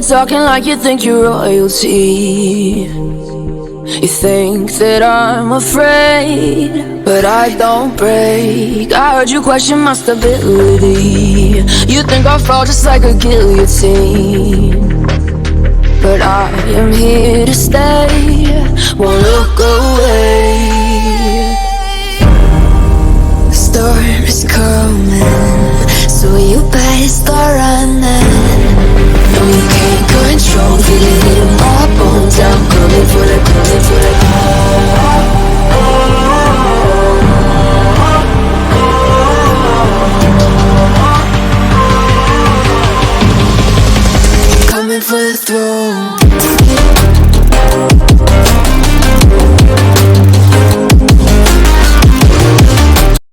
talking like you think you're royalty. You think that I'm afraid, but I don't break. I heard you question my stability. You think I'll fall just like a guillotine, but I am here to stay, won't look away. The storm is coming, so you better start running. No, you can't control, feel it in my bones. I'm coming for the, coming for the. Coming for the throne.